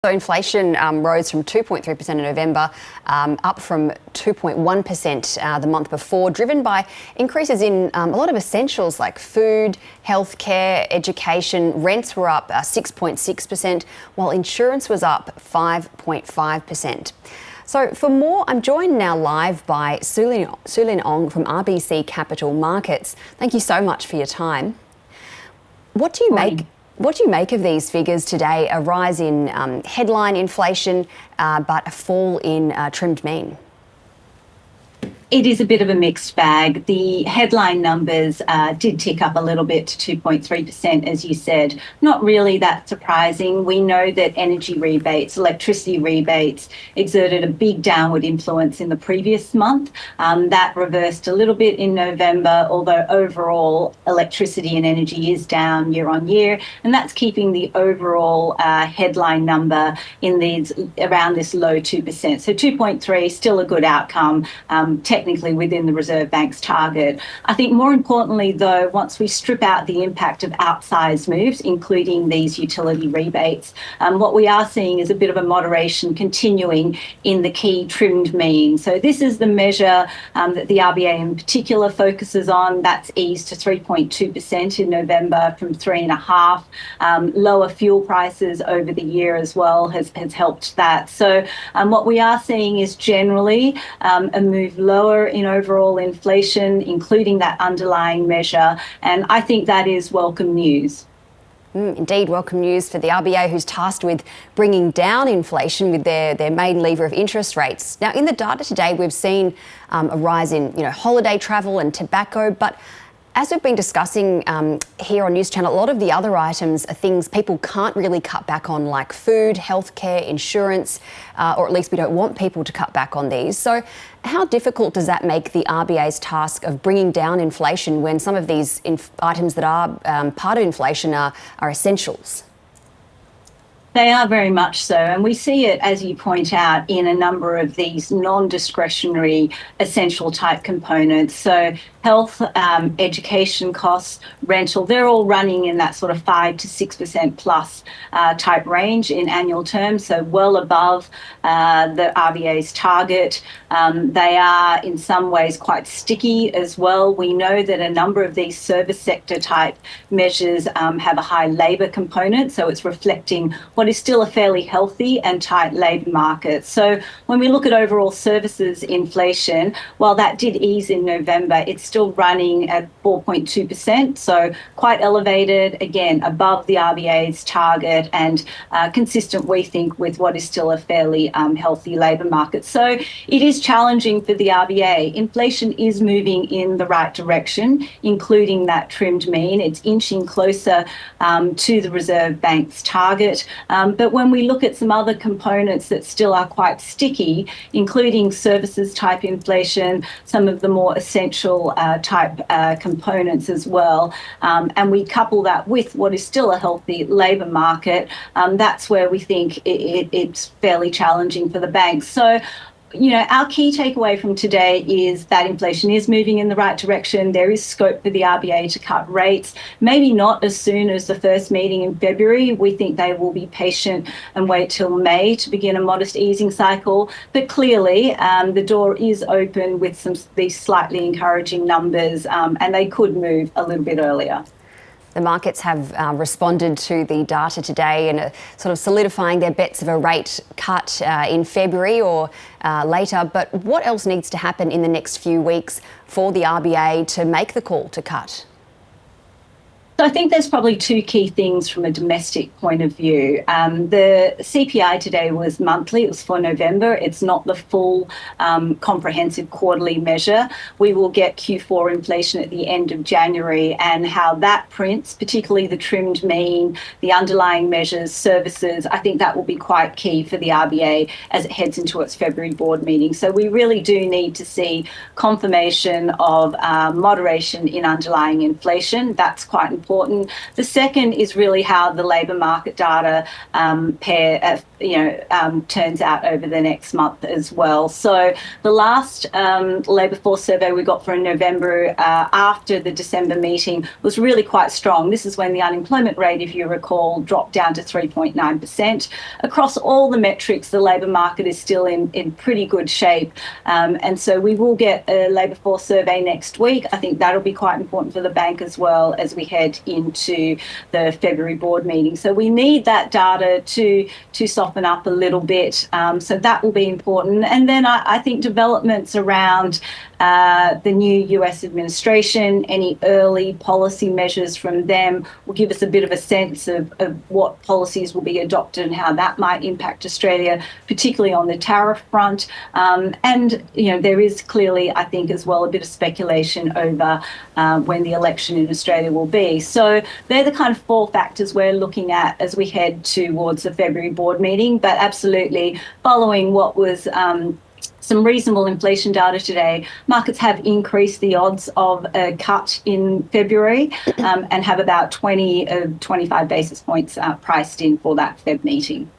So inflation rose from 2.3% in November, up from 2.1% the month before, driven by increases in a lot of essentials like food, healthcare, education. Rents were up 6.6%, while insurance was up 5.5%. So for more, I'm joined now live by Sulin Ong from RBC Capital Markets. Thank you so much for your time. What do you make of these figures today? A rise in headline inflation, but a fall in trimmed mean. It is a bit of a mixed bag. The headline numbers did tick up a little bit to 2.3%, as you said. Not really that surprising. We know that energy rebates, electricity rebates, exerted a big downward influence in the previous month. That reversed a little bit in November, although overall electricity and energy is down year on year, and that's keeping the overall headline number in these around this low 2%. So 2.3, still a good outcome. Technically within the Reserve Bank's target. I think more importantly, though, once we strip out the impact of outsized moves, including these utility rebates, what we are seeing is a bit of a moderation continuing in the key trimmed mean. So this is the measure that the RBA in particular focuses on. That's eased to 3.2% in November from 3.5%. Lower fuel prices over the year as well has helped that. So what we are seeing is generally a move lower in overall inflation, including that underlying measure, and I think that is welcome news. Indeed, welcome news for the RBA, who's tasked with bringing down inflation with their main lever of interest rates. Now, in the data today, we've seen a rise in holiday travel and tobacco, but as we've been discussing here on News Channel, a lot of the other items are things people can't really cut back on, like food, healthcare, insurance, or at least we don't want people to cut back on these. So how difficult does that make the RBA's task of bringing down inflation when some of these items that are part of inflation are essentials? They are very much so, and we see it, as you point out, in a number of these non-discretionary essential type components. So health, education costs, rental, they're all running in that sort of 5 to 6% plus type range in annual terms, so well above the RBA's target. They are in some ways quite sticky as well. We know that a number of these service sector type measures have a high labour component, so it's reflecting what is still a fairly healthy and tight labour market. So when we look at overall services inflation, while that did ease in November, it's still running at 4.2%, so quite elevated, again, above the RBA's target and consistent, we think, with what is still a fairly healthy labour market. So it is challenging for the RBA. Inflation is moving in the right direction, including that trimmed mean. It's inching closer to the Reserve Bank's target. But when we look at some other components that still are quite sticky, including services type inflation, some of the more essential type components as well, and we couple that with what is still a healthy labour market, that's where we think it's fairly challenging for the banks. So our key takeaway from today is that inflation is moving in the right direction. There is scope for the RBA to cut rates, maybe not as soon as the first meeting in February. We think they will be patient and wait till May to begin a modest easing cycle. But clearly, the door is open with these slightly encouraging numbers, and they could move a little bit earlier. The markets have responded to the data today and are sort of solidifying their bets of a rate cut in February or later. But what else needs to happen in the next few weeks for the RBA to make the call to cut? So I think there's probably two key things from a domestic point of view. The CPI today was monthly. It was for November. It's not the full comprehensive quarterly measure. We will get Q4 inflation at the end of January, and how that prints, particularly the trimmed mean, the underlying measures, services, I think that will be quite key for the RBA as it heads into its February board meeting. So we really do need to see confirmation of moderation in underlying inflation. That's quite important important. The second is really how the labour market data turns out over the next month as well. So the last labour force survey we got for November after the December meeting was really quite strong. This is when the unemployment rate, if you recall, dropped down to 3.9%. Across all the metrics, the labour market is still in pretty good shape. And so we will get a labour force survey next week. I think that'll be quite important for the bank as well as we head into the February board meeting. So we need that data to soften up a little bit. So that will be important. And then I think developments around the new US administration, any early policy measures from them will give us a bit of a sense of what policies will be adopted and how that might impact Australia, particularly on the tariff front. And, there is clearly, I think, as well, a bit of speculation over when the election in Australia will be. So they're the kind of 4 factors we're looking at as we head towards the February board meeting. But absolutely, following what was some reasonable inflation data today, markets have increased the odds of a cut in February and have about 20 of 25 basis points priced in for that Feb meeting.